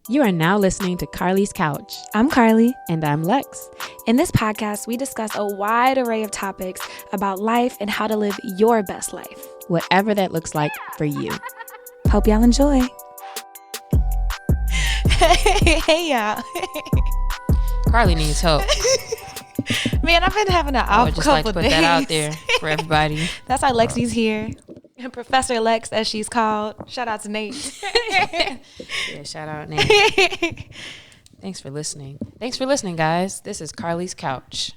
You are now listening to Carly's Couch. I'm Carly. And I'm Lex. In this podcast, we discuss a wide array of topics about life and how to live your best life. Whatever that looks like for you. Hope y'all enjoy. Hey, y'all. Carly needs help. Man, I've been having an off just couple like to put days. that out there for everybody. That's why Lexi's here. Professor Lex, as she's called. Shout out to Nate. Yeah, shout out Nate. Thanks for listening. Thanks for listening, guys. This is Carly's Couch.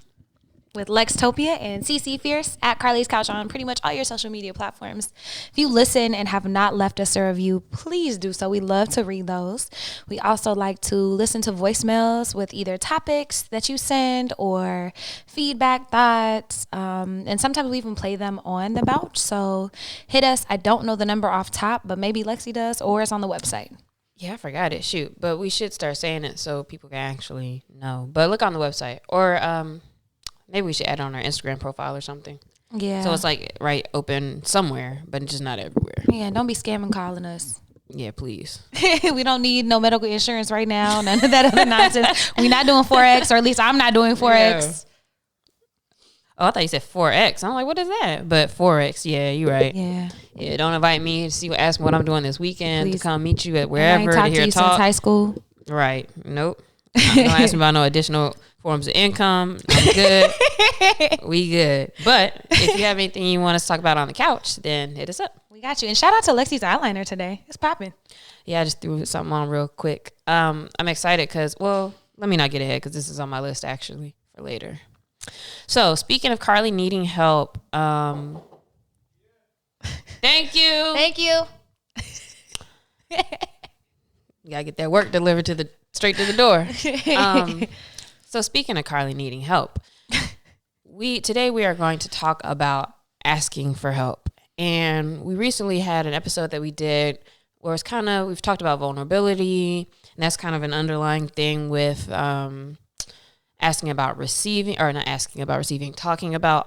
With Lextopia and CC Fierce at Carly's Couch on pretty much all your social media platforms. If you listen and have not left us a review, please do so. We love to read those. We also like to listen to voicemails with either topics that you send or feedback, thoughts, and sometimes we even play them on the Bouch. So hit us. I don't know the number off top, but maybe Lexi does, or it's on the website. Yeah, I forgot it. Shoot. But we should start saying it so people can actually know. But look on the website. Or maybe we should add it on our Instagram profile or something. Yeah. So it's like right open somewhere, but just not everywhere. Yeah, don't be scamming calling us. Yeah, please. We don't need no medical insurance right now. None of that other nonsense. We're not doing Forex, or at least I'm not doing Forex. Yeah. Oh, I thought you said 4X. I'm like, what is that? But 4X, yeah, you're right. Yeah, don't invite me to see, ask me what I'm doing this weekend. Please. To come meet you at wherever I to hear you talk. Since high school. Right. Nope. Don't ask me about no additional forms of income. I'm good. We good. But if you have anything you want us to talk about on the couch, then hit us up. We got you. And shout out to Lexi's eyeliner today. It's popping. Yeah, I just threw something on real quick. I'm excited because, well, let me not get ahead because this is on my list actually for later. So speaking of Carly needing help, thank you. Thank you. You gotta get that work delivered straight to the door. So speaking of Carly needing help, today we are going to talk about asking for help. And we recently had an episode that we did where it's we've talked about vulnerability, and that's kind of an underlying thing with talking about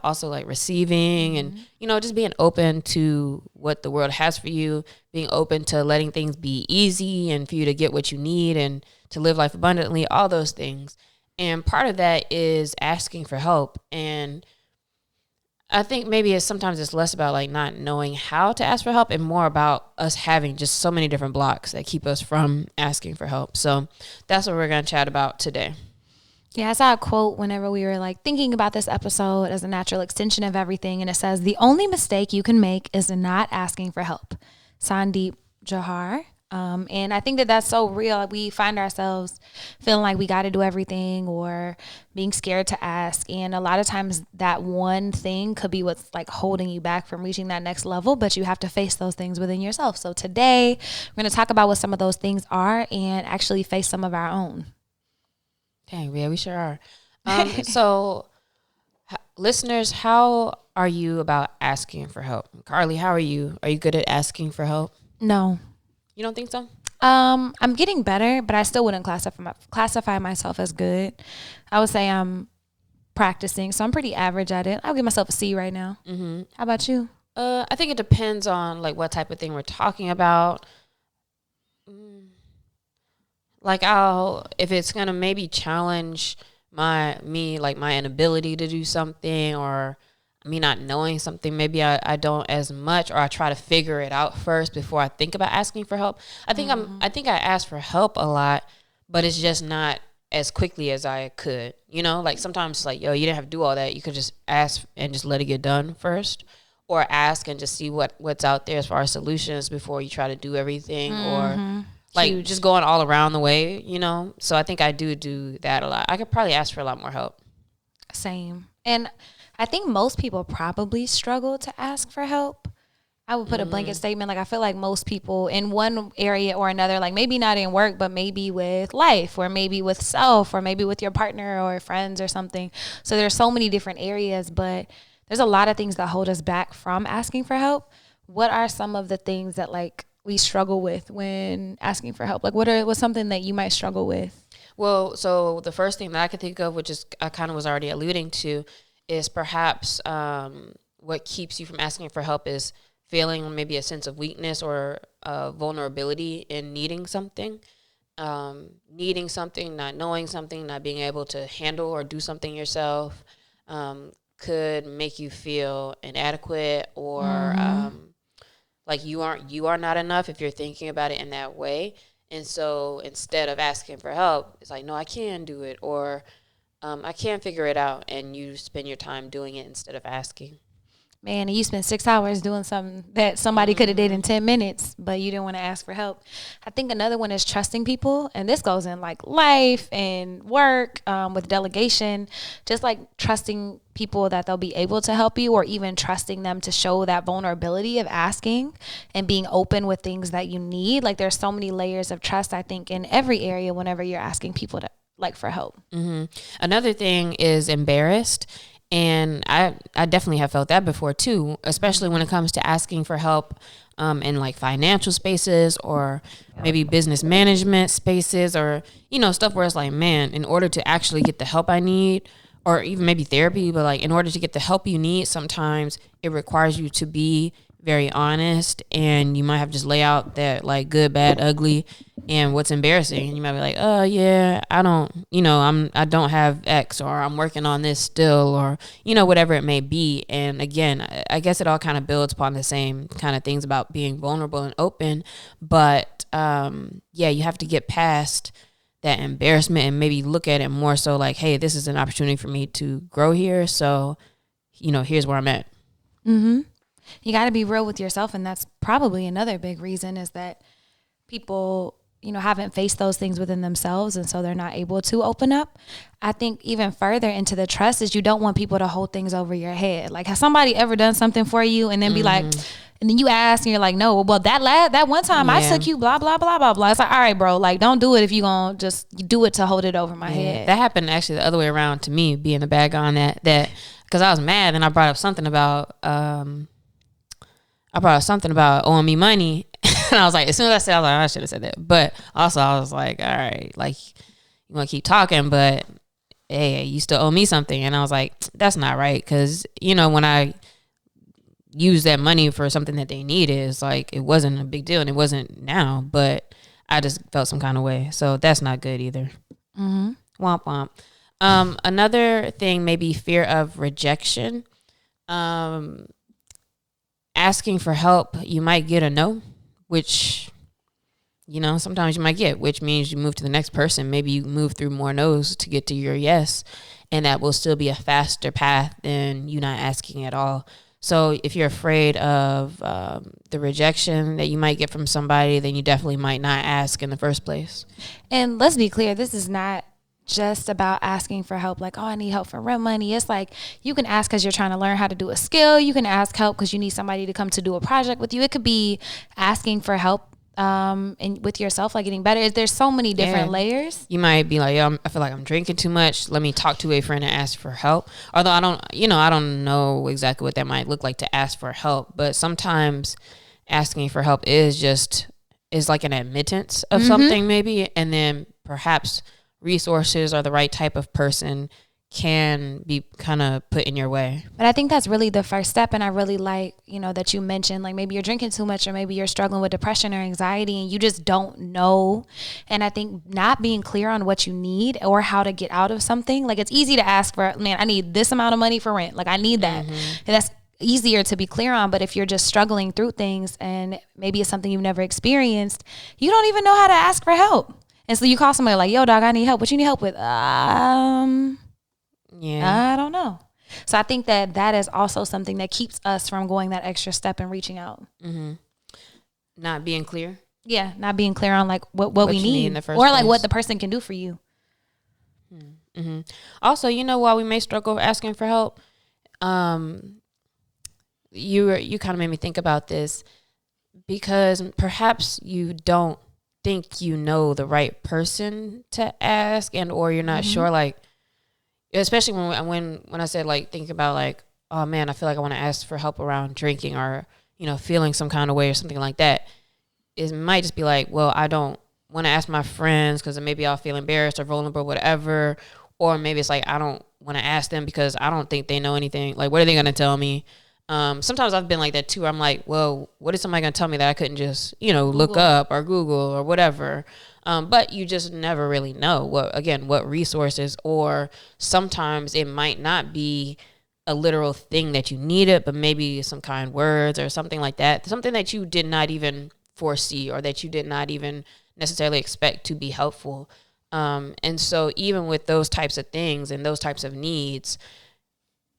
also like receiving, and just being open to what the world has for you, being open to letting things be easy and for you to get what you need and to live life abundantly, all those things. And part of that is asking for help. And I think maybe sometimes it's less about like not knowing how to ask for help and more about us having just so many different blocks that keep us from asking for help. So that's what we're going to chat about today. Yeah, I saw a quote whenever we were like thinking about this episode as a natural extension of everything. And it says, the only mistake you can make is not asking for help. Sandeep Johar. And I think that that's so real. We find ourselves feeling like we got to do everything or being scared to ask. And a lot of times that one thing could be what's like holding you back from reaching that next level, but you have to face those things within yourself. So today we're going to talk about what some of those things are and actually face some of our own. Dang, yeah, we sure are. So listeners, how are you about asking for help? Carly, how are you? Are you good at asking for help? No. You don't think so? I'm getting better, but I still wouldn't classify myself as good. I would say I'm practicing, so I'm pretty average at it. I'll give myself a C right now. Mm-hmm. How about you? I think it depends on like what type of thing we're talking about. Like if it's gonna maybe challenge my inability to do something, or me not knowing something, maybe I don't as much, or I try to figure it out first before I think about asking for help. I think I ask for help a lot, but it's just not as quickly as I could. Like sometimes it's like, yo, you didn't have to do all that. You could just ask and just let it get done first, or ask and just see what's out there as far as solutions before you try to do everything, or like just going all around the way, So I think I do that a lot. I could probably ask for a lot more help. Same. And I think most people probably struggle to ask for help. I would put a blanket statement. Like, I feel like most people in one area or another, like maybe not in work, but maybe with life, or maybe with self, or maybe with your partner or friends or something. So there's so many different areas, but there's a lot of things that hold us back from asking for help. What are some of the things that like we struggle with when asking for help? Like what's something that you might struggle with? Well, so the first thing that I could think of, which is I kind of was already alluding to, is perhaps what keeps you from asking for help is feeling maybe a sense of weakness or vulnerability in needing something. needing something, not knowing something, not being able to handle or do something yourself, could make you feel inadequate or like you are not enough if you're thinking about it in that way. And so instead of asking for help, it's like, no, I can do it, or I can figure it out, and you spend your time doing it instead of asking. Man, and you spent 6 hours doing something that somebody could have did in 10 minutes, but you didn't want to ask for help. I think another one is trusting people. And this goes in like life and work, with delegation, just like trusting people that they'll be able to help you, or even trusting them to show that vulnerability of asking and being open with things that you need. Like there's so many layers of trust, I think, in every area whenever you're asking people to like for help. Another thing is embarrassed. And I definitely have felt that before too, especially when it comes to asking for help in like financial spaces or maybe business management spaces, or, you know, stuff where it's like, man, in order to actually get the help I need, or even maybe therapy, but like in order to get the help you need, sometimes it requires you to be very honest, and you might have to just lay out that like good, bad, ugly, and what's embarrassing. And you might be like, oh yeah, I don't have X, or I'm working on this still, or, you know, whatever it may be. And again, I guess it all kind of builds upon the same kind of things about being vulnerable and open. But yeah, you have to get past that embarrassment and maybe look at it more so like, hey, this is an opportunity for me to grow here. So, you know, here's where I'm at. You got to be real with yourself. And that's probably another big reason, is that people, you know, haven't faced those things within themselves. And so they're not able to open up. I think even further into the trust is you don't want people to hold things over your head. Like, has somebody ever done something for you and then be like, and then you ask and you're like, no, well, that one time I took you, blah, blah, blah, blah, blah. It's like, all right, bro, like, don't do it if you going to just do it to hold it over my head. That happened actually the other way around to me, being the bad guy on that, because I was mad and I brought up something about, owing me money. And I was like, as soon as I said, I was like, I should have said that. But also I was like, all right, like, you want to keep talking, but hey, you still owe me something. And I was like, that's not right. Because, you know, when I use that money for something that they needed, it's like, it wasn't a big deal, and it wasn't now, but I just felt some kind of way. So that's not good either. Womp womp. Another thing, maybe fear of rejection. Asking for help, you might get a no, which, you know, sometimes you might get, which means you move to the next person. Maybe you move through more no's to get to your yes, and that will still be a faster path than you not asking at all. So if you're afraid of the rejection that you might get from somebody, then you definitely might not ask in the first place. And let's be clear, this is not just about asking for help, like, oh, I need help for rent money. It's like, you can ask because you're trying to learn how to do a skill. You can ask help because you need somebody to come to do a project with you. It could be asking for help and with yourself, like getting better. There's so many different layers. You might be like, I feel like I'm drinking too much. Let me talk to a friend and ask for help. Although I don't know exactly what that might look like to ask for help. But sometimes asking for help is like an admittance of something maybe. And then perhaps resources or the right type of person can be kind of put in your way. But I think that's really the first step. And I really like, you know, that you mentioned, like, maybe you're drinking too much, or maybe you're struggling with depression or anxiety and you just don't know. And I think not being clear on what you need or how to get out of something, like, it's easy to ask for, man, I need this amount of money for rent. Like, I need that. And that's easier to be clear on. But if you're just struggling through things and maybe it's something you've never experienced, you don't even know how to ask for help. And so you call somebody like, yo, dog, I need help. What you need help with? I don't know. So I think that is also something that keeps us from going that extra step and reaching out. Not being clear. Yeah, not being clear on like what we need in the first or place. like what the person can do for you. Also, you know, while we may struggle asking for help, you kind of made me think about this, because perhaps you don't think you know the right person to ask, and or you're not sure, like, especially when I said, like, think about like, oh man, I feel like I want to ask for help around drinking, or, you know, feeling some kind of way or something like that. It might just be like, well, I don't want to ask my friends because maybe I'll feel embarrassed or vulnerable, whatever. Or maybe it's like, I don't want to ask them because I don't think they know anything. Like, what are they going to tell me? Sometimes I've been like that too. I'm like, well, what is somebody going to tell me that I couldn't just, you know, look up or Google or whatever? But you just never really know what resources, or sometimes it might not be a literal thing that you needed, but maybe some kind words or something like that, something that you did not even foresee or that you did not even necessarily expect to be helpful. And so even with those types of things and those types of needs,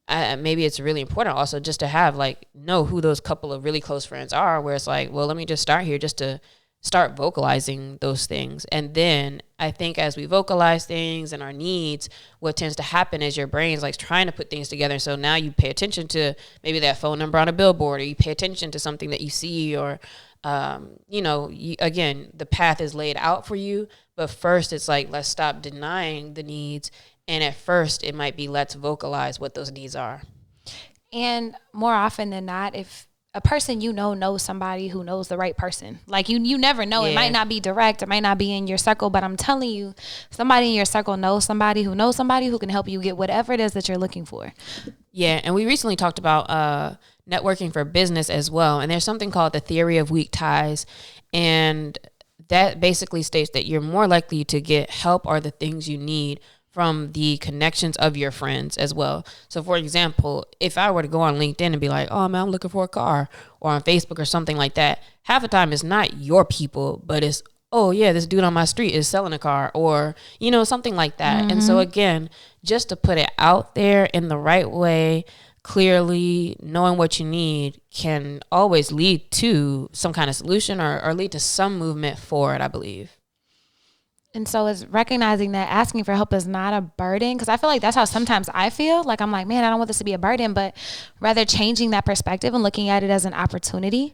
maybe it's really important also just to have know who those couple of really close friends are, where it's like, well, let me just start here, just to start vocalizing those things. And then I think as we vocalize things and our needs, what tends to happen is your brain's trying to put things together. So now you pay attention to maybe that phone number on a billboard, or you pay attention to something that you see, or again, the path is laid out for you. But first it's let's stop denying the needs. And at first it might be, let's vocalize what those needs are. And more often than not, if a person knows somebody who knows the right person, you never know. Yeah. It might not be direct, it might not be in your circle, but I'm telling you, somebody in your circle knows somebody who can help you get whatever it is that you're looking for. Yeah, and we recently talked about networking for business as well. And there's something called the theory of weak ties. And that basically states that you're more likely to get help or the things you need from the connections of your friends as well. So for example, if I were to go on LinkedIn and be like, oh man, I'm looking for a car, or on Facebook or something like that, half the time it's not your people, but it's, oh yeah, this dude on my street is selling a car, or, something like that. Mm-hmm. And so again, just to put it out there in the right way, clearly knowing what you need can always lead to some kind of solution or lead to some movement forward, I believe. And so it's recognizing that asking for help is not a burden, because I feel like that's how sometimes I feel. I'm like, man, I don't want this to be a burden, but rather changing that perspective and looking at it as an opportunity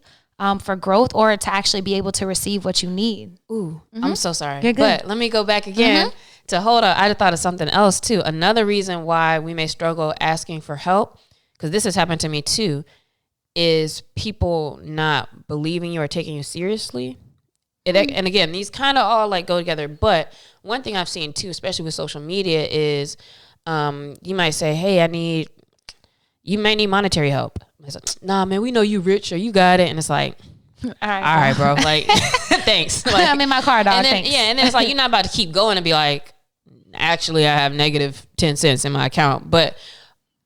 for growth, or to actually be able to receive what you need. Ooh, mm-hmm. I'm so sorry. But let me go back again to hold up. I just thought of something else too. Another reason why we may struggle asking for help, because this has happened to me too, is people not believing you or taking you seriously. And again, these kind of all go together. But one thing I've seen too, especially with social media, is you might say, hey, you may need monetary help. It's like, nah, man, we know you rich or you got it. And it's like, all right, bro. Thanks. I'm in my car, dog. And then, thanks. Yeah. And then it's you're not about to keep going and be like, actually, I have negative 10 cents in my account. But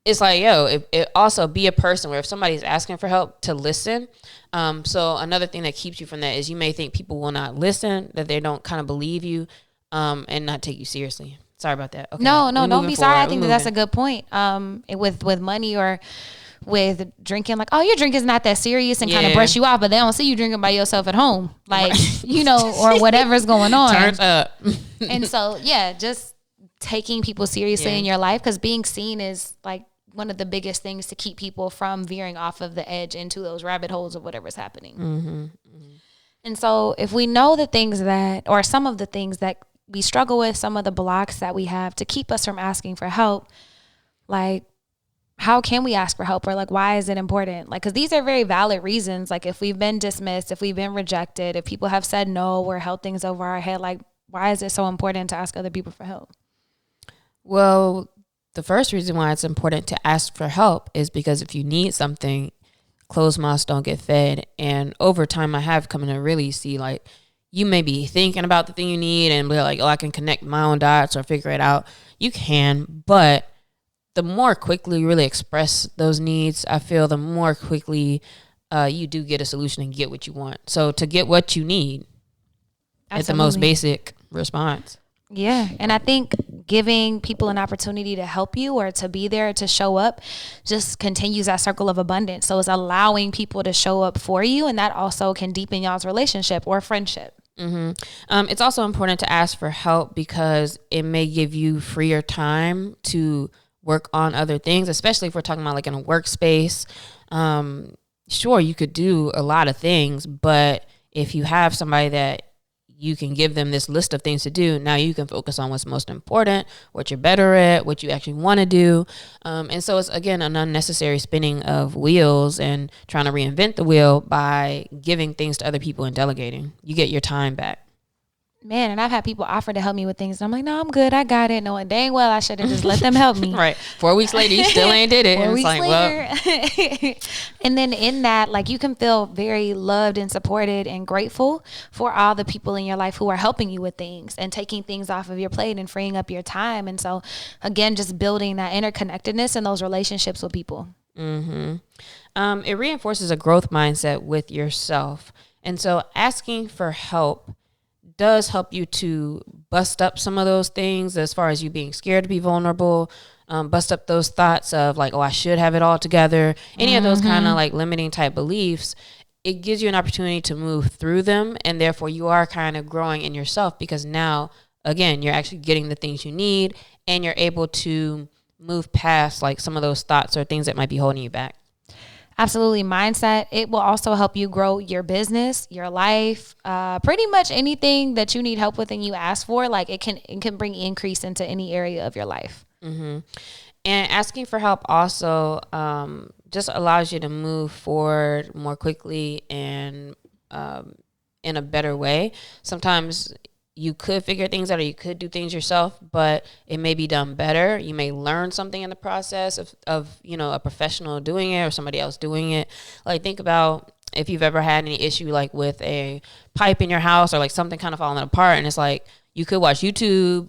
it's it also be a person where if somebody's asking for help, to listen. So another thing that keeps you from that is you may think people will not listen, that they don't kind of believe you, and not take you seriously. Sorry about that. Okay. No, don't be sorry. I think that's a good point. With money or with drinking, oh, your drink is not that serious, and kind of brush you off, but they don't see you drinking by yourself at home, or whatever's going on. Turns up. And so, just taking people seriously in your life, because being seen is one of the biggest things to keep people from veering off of the edge into those rabbit holes of whatever's happening. Mm-hmm. Mm-hmm. And so if we know the things or some of the things that we struggle with, some of the blocks that we have to keep us from asking for help, how can we ask for help, or why is it important? Because these are very valid reasons. If we've been dismissed, if we've been rejected, if people have said no or held things over our head, why is it so important to ask other people for help? Well, the first reason why it's important to ask for help is because if you need something, closed mouths don't get fed. And over time, I have come to really see you may be thinking about the thing you need and be like, oh, I can connect my own dots or figure it out. You can, but the more quickly you really express those needs, I feel the more quickly you do get a solution and get what you want. So to get what you need, it's the most basic response. Yeah. And I think giving people an opportunity to help you or to be there, to show up, just continues that circle of abundance. So it's allowing people to show up for you, and that also can deepen y'all's relationship or friendship. Mm-hmm. It's also important to ask for help because it may give you freer time to work on other things, especially if we're talking about in a workspace. Sure, you could do a lot of things, but if you have somebody that you can give them this list of things to do, now you can focus on what's most important, what you're better at, what you actually want to do. And so it's, again, an unnecessary spinning of wheels and trying to reinvent the wheel by giving things to other people and delegating. You get your time back. Man, and I've had people offer to help me with things. And I'm like, no, I'm good. I got it. Knowing dang well I should have just let them help me. Right. 4 weeks later, you still ain't did it. 4 And weeks it's like, later. well. And then in that, like, you can feel very loved and supported and grateful for all the people in your life who are helping you with things and taking things off of your plate and freeing up your time. And so, again, just building that interconnectedness and those relationships with people. It reinforces a growth mindset with yourself. And so asking for help does help you to bust up some of those things as far as you being scared to be vulnerable, bust up those thoughts of like, oh, I should have it all together. Any of those kind of like limiting type beliefs. It gives you an opportunity to move through them. And therefore you are kind of growing in yourself because now, again, you're actually getting the things you need and you're able to move past like some of those thoughts or things that might be holding you back. Absolutely. Mindset. It will also help you grow your business, your life, pretty much anything that you need help with and you ask for. Like it can bring increase into any area of your life. And asking for help also just allows you to move forward more quickly and in a better way. Sometimes you could figure things out or you could do things yourself, but it may be done better. You may learn something in the process of a professional doing it or somebody else doing it. Like think about if you've ever had any issue like with a pipe in your house or like something kind of falling apart, and it's like you could watch YouTube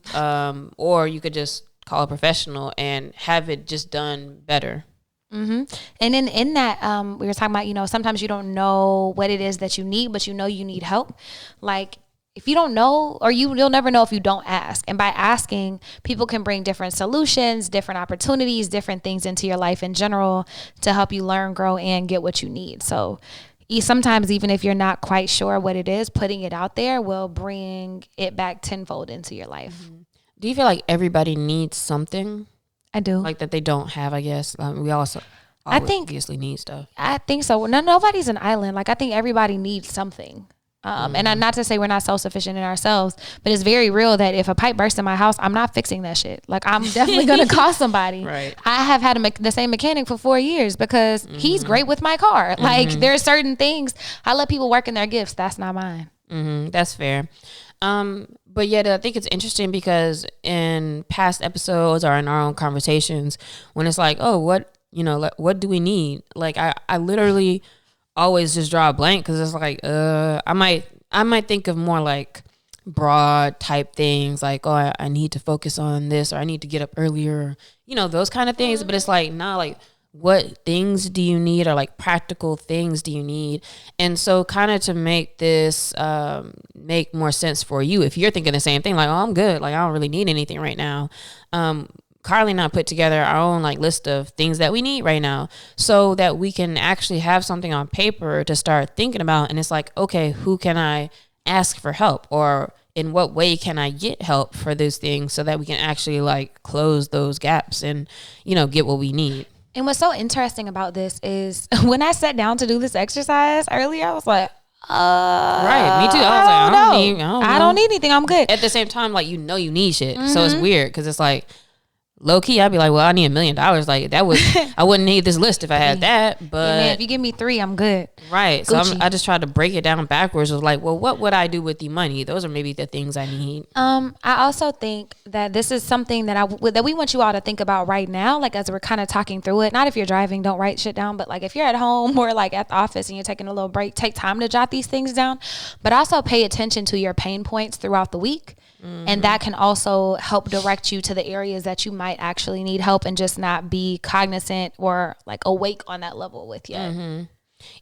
or you could just call a professional and have it just done better. And then in that, we were talking about, sometimes you don't know what it is that you need, but you need help. Like if you don't know, or you'll never know if you don't ask. And by asking, people can bring different solutions, different opportunities, different things into your life in general to help you learn, grow, and get what you need. So sometimes even if you're not quite sure what it is, putting it out there will bring it back tenfold into your life. Do you feel like everybody needs something? I do. Like that they don't have, I guess. We also obviously need stuff. I think so. No, nobody's an island. Like I think everybody needs something. And not to say we're not self-sufficient in ourselves, but it's very real that if a pipe bursts in my house, I'm not fixing that shit. Like I'm definitely going to call somebody. Right. I have had the same mechanic for 4 years because he's great with my car. Like there are certain things I let people work in their gifts. That's not mine. That's fair. But yet I think it's interesting because in past episodes or in our own conversations, when it's like, oh, what do we need? Like I literally always just draw a blank because it's like I might think of more like broad type things like, oh, I need to focus on this or I need to get up earlier, those kind of things. But it's like, nah, like what things do you need or like practical things do you need? And so kind of to make this make more sense for you, if you're thinking the same thing, like, oh, I'm good, like I don't really need anything right now. Carly and I put together our own like list of things that we need right now so that we can actually have something on paper to start thinking about. And it's like, okay, who can I ask for help, or in what way can I get help for those things so that we can actually like close those gaps and, get what we need. And what's so interesting about this is when I sat down to do this exercise earlier, I was like, right, me too. I was like, I don't need anything. I'm good. At the same time, like, you need shit. So it's weird because it's like, low key, I'd be like, well, I need $1 million. Like that would, I wouldn't need this list if I had that. But yeah, man, if you give me 3, I'm good. Right. Gucci. So I just tried to break it down backwards. Of like, well, what would I do with the money? Those are maybe the things I need. I also think that this is something that that we want you all to think about right now. Like as we're kind of talking through it. Not if you're driving, don't write shit down. But like if you're at home or like at the office and you're taking a little break, take time to jot these things down. But also pay attention to your pain points throughout the week. And that can also help direct you to the areas that you might actually need help and just not be cognizant or like awake on that level with you.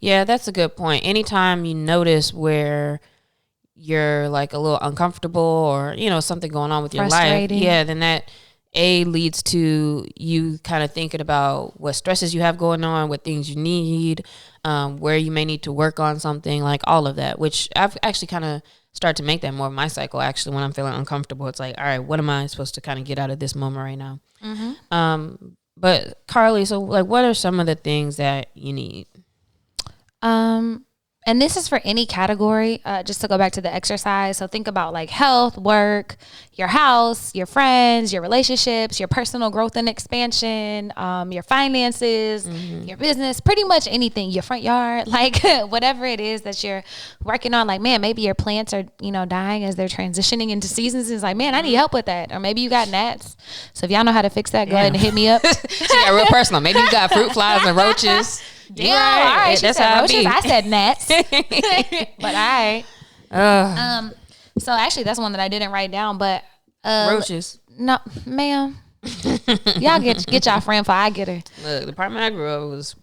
Yeah, that's a good point. Anytime you notice where you're like a little uncomfortable or, something going on with your life, then that leads to you kind of thinking about what stresses you have going on, what things you need, where you may need to work on something, like all of that, which I've actually kind of start to make that more of my cycle. Actually, when I'm feeling uncomfortable, it's like, all right, what am I supposed to kind of get out of this moment right now? But Carly, so like, what are some of the things that you need? and this is for any category, just to go back to the exercise. So think about like health, work, your house, your friends, your relationships, your personal growth and expansion, your finances, your business, pretty much anything, your front yard, like whatever it is that you're working on. Like, man, maybe your plants are, dying as they're transitioning into seasons. It's like, man, I need help with that. Or maybe you got gnats. So if y'all know how to fix that, go ahead and hit me up. She got real personal. Maybe you got fruit flies and roaches. Damn, all right. That's how roaches. I said gnats. But all right. So actually, that's one that I didn't write down. But roaches. No, ma'am. Y'all get y'all friend for I get her. Look, the apartment I grew up was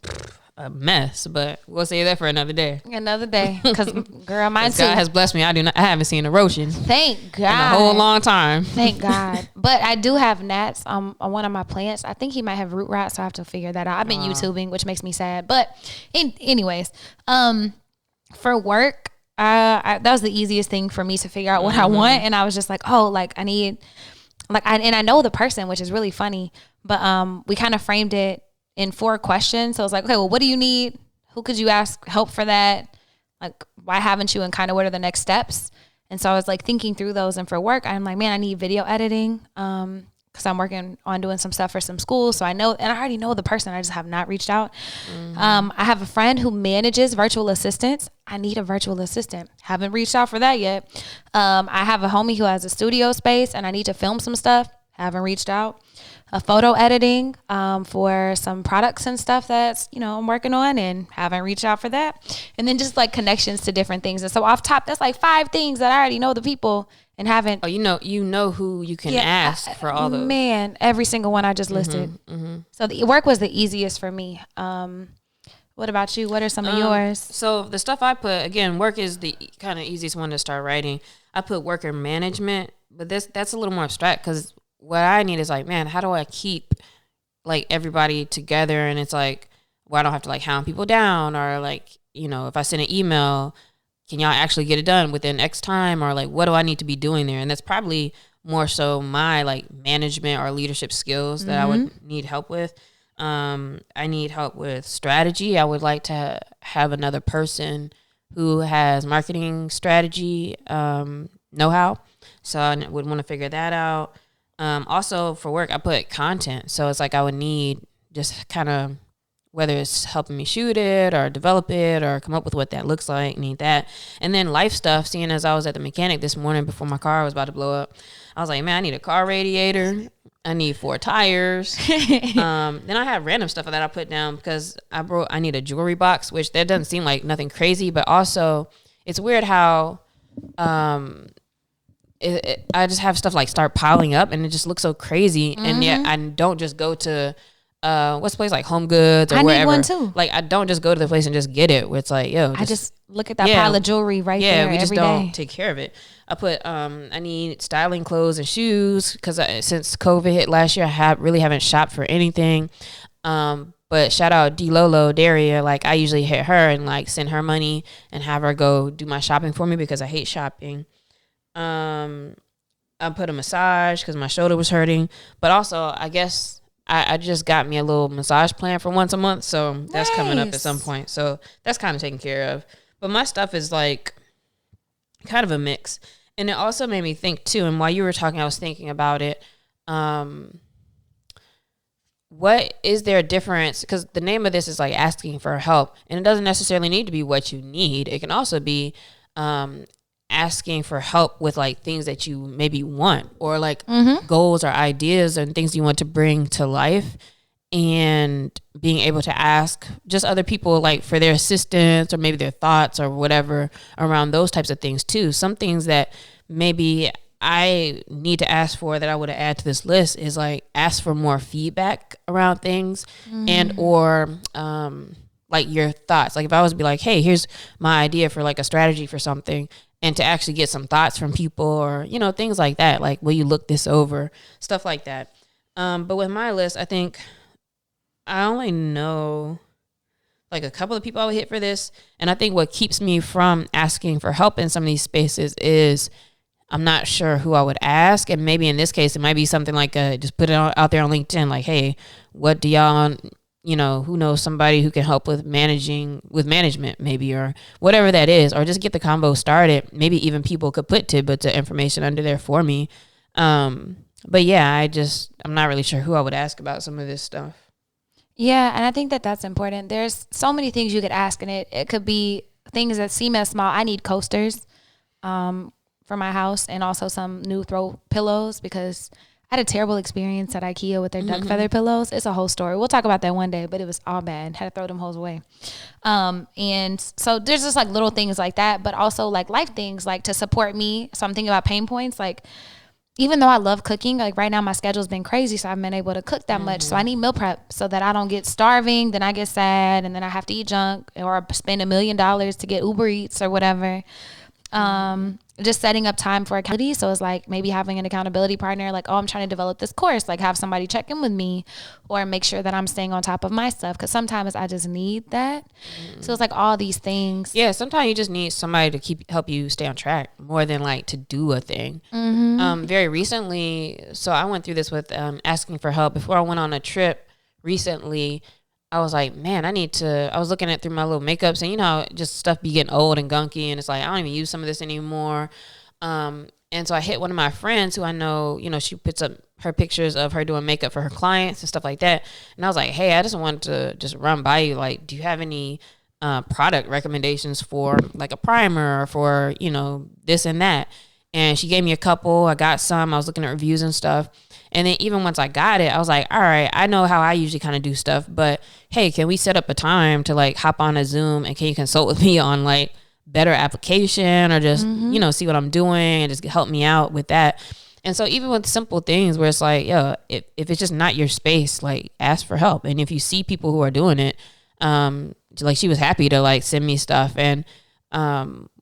a mess, but we'll save that for another day. Another day, because girl, mine too. God has blessed me. I haven't seen a roach in Thank God. In a whole long time. Thank God. But I do have gnats on one of my plants. I think he might have root rot, so I have to figure that out. I've been YouTubing, which makes me sad. But anyways, for work, that was the easiest thing for me to figure out what I want, and I was just like, oh, like I need, like, and I know the person, which is really funny. But we kind of framed it in 4 questions. So it's like, okay, well, what do you need? Who could you ask help for that? Like, why haven't you? And kind of what are the next steps? And so I was like thinking through those. And for work, I'm like, man, I need video editing. Cause I'm working on doing some stuff for some schools. So I know, and I already know the person. I just have not reached out. I have a friend who manages virtual assistants. I need a virtual assistant. Haven't reached out for that yet. I have a homie who has a studio space and I need to film some stuff. Haven't reached out. Photo editing for some products and stuff that's, I'm working on, and haven't reached out for that. And then just like connections to different things. And so off top, that's like 5 things that I already know the people and haven't. Oh, you know who you can ask for all those. Man, every single one I just listed. So the work was the easiest for me. What about you? What are some of yours? So the stuff I put, again, work is the kind of easiest one to start writing. I put worker management, but that's a little more abstract, because what I need is like, man, how do I keep like everybody together? And it's like, well, I don't have to like hound people down, or like, if I send an email, can y'all actually get it done within X time? Or like, what do I need to be doing there? And that's probably more so my like management or leadership skills that I would need help with. I need help with strategy. I would like to have another person who has marketing strategy know-how. So I would want to figure that out. Also for work, I put content. So it's like I would need just kind of, whether it's helping me shoot it or develop it or come up with what that looks like, need that. And then life stuff, seeing as I was at the mechanic this morning before my car was about to blow up, I was like, man, I need a car radiator. I need 4 tires. Then I have random stuff that I put down because I need a jewelry box, which that doesn't seem like nothing crazy, but also it's weird how I just have stuff like start piling up and it just looks so crazy. And yet I don't just go to what's the place, like Home Goods or wherever. I need one too. Like I don't just go to the place and just get it. Where it's like, I just look at that pile of jewelry right there. Yeah, we just don't take care of it. I put I need styling clothes and shoes because since COVID hit last year, I really haven't shopped for anything. But shout out D Lolo Daria, like I usually hit her and like send her money and have her go do my shopping for me because I hate shopping. I put a massage because my shoulder was hurting, but also I guess I just got me a little massage plan for once a month, so that's coming up at some point. So that's kind of taken care of. But my stuff is like kind of a mix, and it also made me think too. And while you were talking, I was thinking about it. What is there a difference? Because the name of this is like asking for help, and it doesn't necessarily need to be what you need. It can also be asking for help with like things that you maybe want, or like goals or ideas and things you want to bring to life, and being able to ask just other people like for their assistance or maybe their thoughts or whatever around those types of things too. Some things that maybe I need to ask for that I would add to this list is like ask for more feedback around things and or like your thoughts. Like if I was to be like, hey, here's my idea for like a strategy for something, and to actually get some thoughts from people or, things like that. Like, will you look this over? Stuff like that. But with my list, I think I only know like a couple of people I would hit for this. And I think what keeps me from asking for help in some of these spaces is I'm not sure who I would ask. And maybe in this case, it might be something like just put it out there on LinkedIn. Like, hey, what do y'all you know, who knows somebody who can help with management maybe, or whatever that is, or just get the combo started. Maybe even people could put tidbits of information under there for me. But yeah, I'm not really sure who I would ask about some of this stuff. Yeah, and I think that that's important. There's so many things you could ask, and it could be things that seem as small. I need coasters for my house, and also some new throw pillows, because I had a terrible experience at IKEA with their duck feather pillows. It's a whole story. We'll talk about that one day, but it was all bad. Had to throw them hoes away. And so there's just like little things like that, but also like life things like to support me. So I'm thinking about pain points. Like, even though I love cooking, like right now my schedule's been crazy, so I haven't been able to cook that much. So I need meal prep so that I don't get starving, then I get sad, and then I have to eat junk or spend $1 million to get Uber Eats or whatever. Just setting up time for accountability. So it's like maybe having an accountability partner, like, oh, I'm trying to develop this course, like have somebody check in with me or make sure that I'm staying on top of my stuff. Cause sometimes I just need that. So it's like all these things. Yeah. Sometimes you just need somebody to help you stay on track more than like to do a thing. Very recently, so I went through this with asking for help before I went on a trip recently. I was like, man, I was looking at through my little makeups, and you know, just stuff be getting old and gunky, and it's like, I don't even use some of this anymore. And so I hit one of my friends who I know, you know, she puts up her pictures of her doing makeup for her clients and stuff like that. And I was like, hey, I just wanted to just run by you. Like, do you have any product recommendations for like a primer or for, you know, this and that? And she gave me a couple. I got some. I was looking at reviews and stuff. And then even once I got it, I was like, all right, I know how I usually kind of do stuff, but hey, can we set up a time to like hop on a Zoom, and can you consult with me on like better application, or just, you know, see what I'm doing and just help me out with that. And so even with simple things where it's like, yo, if it's just not your space, like ask for help. And if you see people who are doing it, like she was happy to like send me stuff. And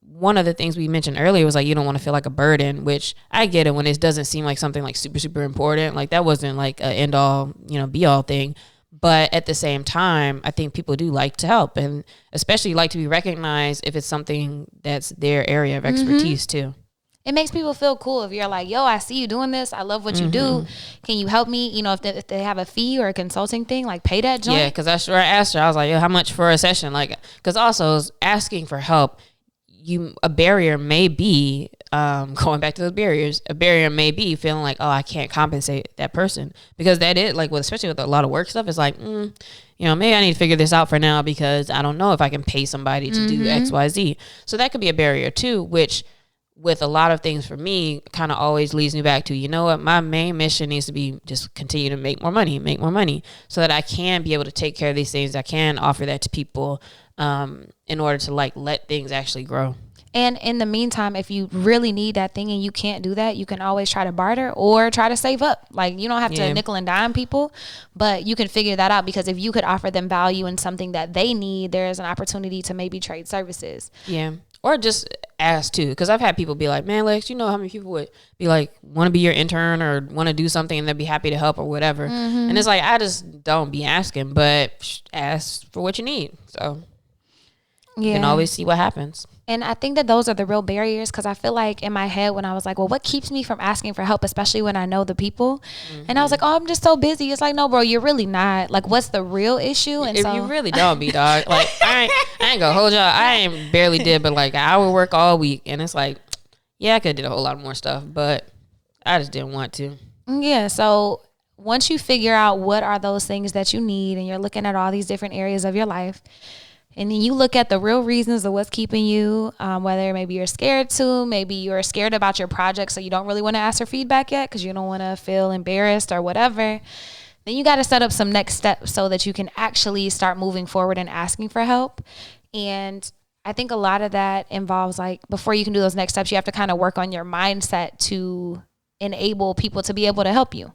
one of the things we mentioned earlier was like, you don't want to feel like a burden, which I get it when it doesn't seem like something like super, super important. Like that wasn't like an end all, you know, be all thing. But at the same time, I think people do like to help, and especially like to be recognized if it's something that's their area of expertise too. It makes people feel cool if you're like, yo, I see you doing this. I love what you do. Can you help me? You know, if they have a fee or a consulting thing, like pay that joint. Yeah, because I asked her, I was like, yo, how much for a session? Like, because also asking for help, a barrier may be going back to those barriers. A barrier may be feeling like, oh, I can't compensate that person, because that is like, especially with a lot of work stuff, it's like, you know, maybe I need to figure this out for now because I don't know if I can pay somebody to do X, Y, Z. So that could be a barrier too, which with a lot of things for me kind of always leads me back to, you know what, my main mission needs to be just continue to make more money so that I can be able to take care of these things. I can offer that to people in order to like let things actually grow. And in the meantime, if you really need that thing and you can't do that, you can always try to barter or try to save up. Like, you don't have to nickel and dime people, but you can figure that out, because if you could offer them value in something that they need, there's an opportunity to maybe trade services. Yeah. Or just ask too, because I've had people be like, man, Lex, you know how many people would be like, want to be your intern or want to do something and they'd be happy to help or whatever. And it's like, I just don't be asking, but ask for what you need. So you can always see what happens. And I think that those are the real barriers, because I feel like in my head when I was like, well, what keeps me from asking for help, especially when I know the people? And I was like, oh, I'm just so busy. It's like, no, bro, you're really not. Like, what's the real issue? And if you really don't be, dog. Like, I ain't gonna hold y'all. I ain't barely did but like an hour work all week. And it's like, yeah, I could have did a whole lot more stuff, but I just didn't want to. Yeah, so once you figure out what are those things that you need, and you're looking at all these different areas of your life, and then you look at the real reasons of what's keeping you, whether maybe you're scared to, maybe you're scared about your project, so you don't really want to ask for feedback yet because you don't want to feel embarrassed or whatever. Then you got to set up some next steps so that you can actually start moving forward and asking for help. And I think a lot of that involves, like, before you can do those next steps, you have to kind of work on your mindset to enable people to be able to help you.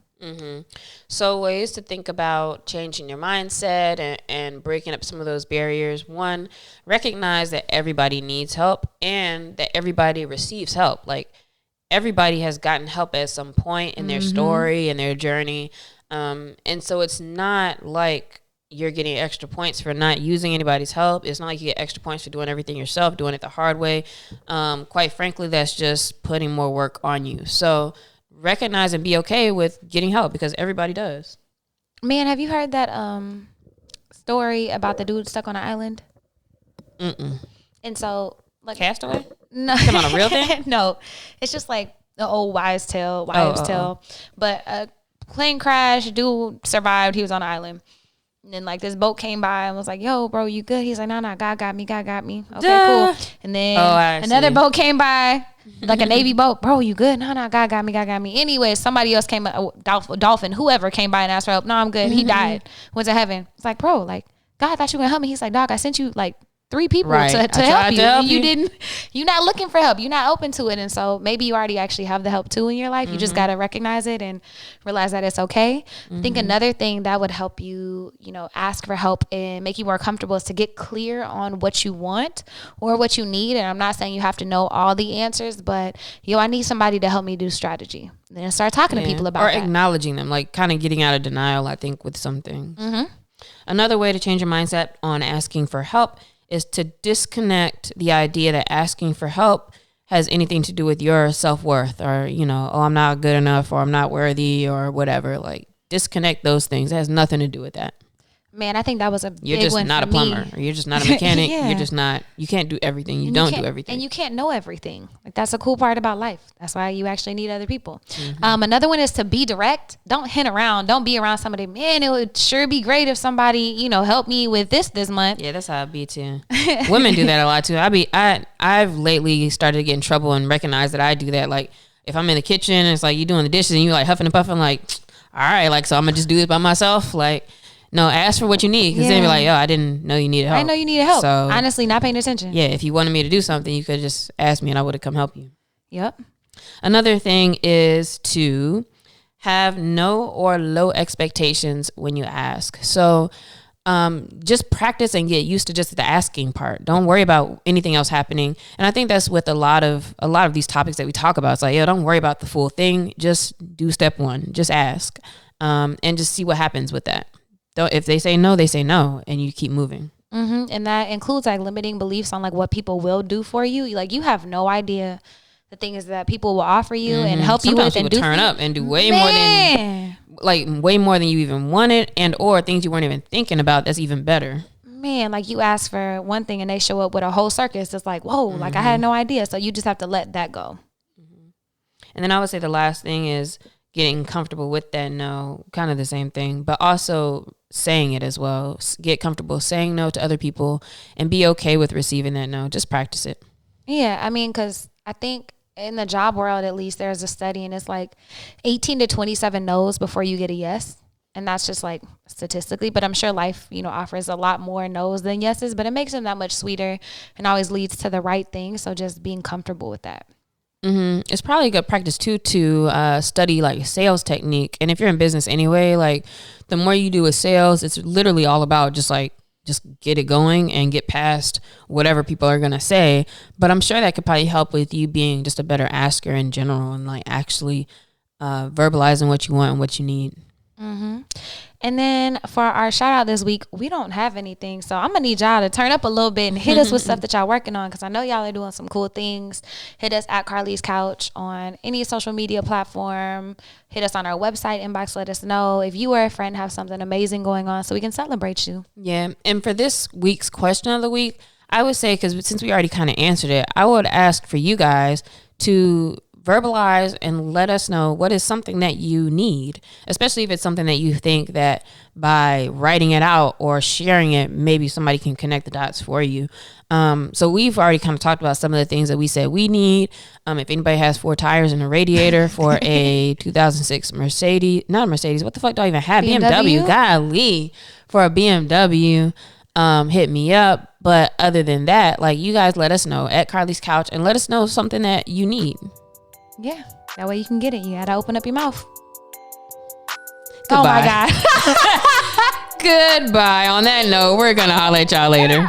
So ways to think about changing your mindset and breaking up some of those barriers. One, recognize that everybody needs help and that everybody receives help. Like, everybody has gotten help at some point in their story and their journey. And so it's not like you're getting extra points for not using anybody's help. It's not like you get extra points for doing everything yourself, doing it the hard way. Quite frankly, that's just putting more work on you. So recognize and be okay with getting help, because everybody does. Man, have you heard that story about the dude stuck on an island? Mm-mm. And so, like, Castaway? no, Come on, a real thing? No, it's just like the old wives' tale. But a plane crash, dude survived. He was on an island. And then like this boat came by and was like, "Yo, bro, you good?" He's like, "No, God got me. Okay, cool." And then another boat came by, like a Navy boat. "Bro, you good?" "No, God got me. Anyway, somebody else came, dolphin, whoever came by and asked for help. "No, I'm good." He died, went to heaven. It's like, bro, like God thought you were gonna help me. He's like, "Dog, I sent you like 3 people to help you. You're not looking for help. You're not open to it." And so maybe you already actually have the help too in your life. You just got to recognize it and realize that it's okay. I think another thing that would help you, ask for help and make you more comfortable is to get clear on what you want or what you need. And I'm not saying you have to know all the answers, but I need somebody to help me do strategy. And then start talking to people about that. Or acknowledging them, like kind of getting out of denial, I think, with some things. Another way to change your mindset on asking for help is to disconnect the idea that asking for help has anything to do with your self-worth or, oh, I'm not good enough or I'm not worthy or whatever. Like, disconnect those things. It has nothing to do with that. Man, I think that was a You're big just one not for a plumber me. Or you're just not a mechanic. Yeah. You're just not, you can't do everything. You don't do everything. And you can't know everything. Like, that's a cool part about life. That's why you actually need other people. Another one is to be direct. Don't hint around. Don't be around somebody. Man, it would sure be great if somebody, helped me with this month. Yeah, that's how I be too. Women do that a lot too. I've lately started to get in trouble and recognize that I do that. Like, if I'm in the kitchen, it's like you doing the dishes and you like huffing and puffing, like, all right, like, so I'm gonna just do it by myself. Like, no, ask for what you need. Because then you're like, yo, I didn't know you needed help. I didn't know you needed help. So, honestly, not paying attention. Yeah, if you wanted me to do something, you could just ask me and I would have come help you. Yep. Another thing is to have no or low expectations when you ask. So just practice and get used to just the asking part. Don't worry about anything else happening. And I think that's with a lot of these topics that we talk about. It's like, don't worry about the full thing. Just do step 1. Just ask and just see what happens with that. If they say no, they say no, and you keep moving. And that includes like limiting beliefs on like what people will do for you. Like, you have no idea the things that people will offer you and help you with, and do turn up and do way more than you even wanted, and or things you weren't even thinking about. That's even better. Man, like, you ask for one thing and they show up with a whole circus. It's like, whoa, like I had no idea. So you just have to let that go. And then I would say the last thing is getting comfortable with that no, kind of the same thing, but also saying it as well. Get comfortable saying no to other people and be okay with receiving that no. Just practice it. Yeah, I mean, because I think in the job world, at least, there's a study and it's like 18 to 27 no's before you get a yes. And that's just like statistically, but I'm sure life, offers a lot more no's than yeses, but it makes them that much sweeter and always leads to the right thing. So just being comfortable with that. It's probably a good practice too to study like sales technique. And if you're in business anyway, like the more you do with sales, it's literally all about just get it going and get past whatever people are going to say. But I'm sure that could probably help with you being just a better asker in general and like actually verbalizing what you want and what you need. And then for our shout out this week, we don't have anything. So I'm going to need y'all to turn up a little bit and hit us with stuff that y'all working on, because I know y'all are doing some cool things. Hit us at Carly's Couch on any social media platform. Hit us on our website inbox. Let us know if you or a friend have something amazing going on so we can celebrate you. Yeah. And for this week's question of the week, I would say, because since we already kind of answered it, I would ask for you guys to verbalize and let us know what is something that you need, especially if it's something that you think that by writing it out or sharing it, maybe somebody can connect the dots for you. So we've already kind of talked about some of the things that we said we need. If anybody has 4 tires and a radiator for a 2006 Mercedes, what the fuck do I even have? BMW, golly, for a BMW, hit me up. But other than that, like, you guys let us know at Carly's Couch and let us know something that you need. Yeah, that way you can get it. You gotta open up your mouth. Goodbye. Oh my God. Goodbye. On that note, we're gonna holler at y'all later.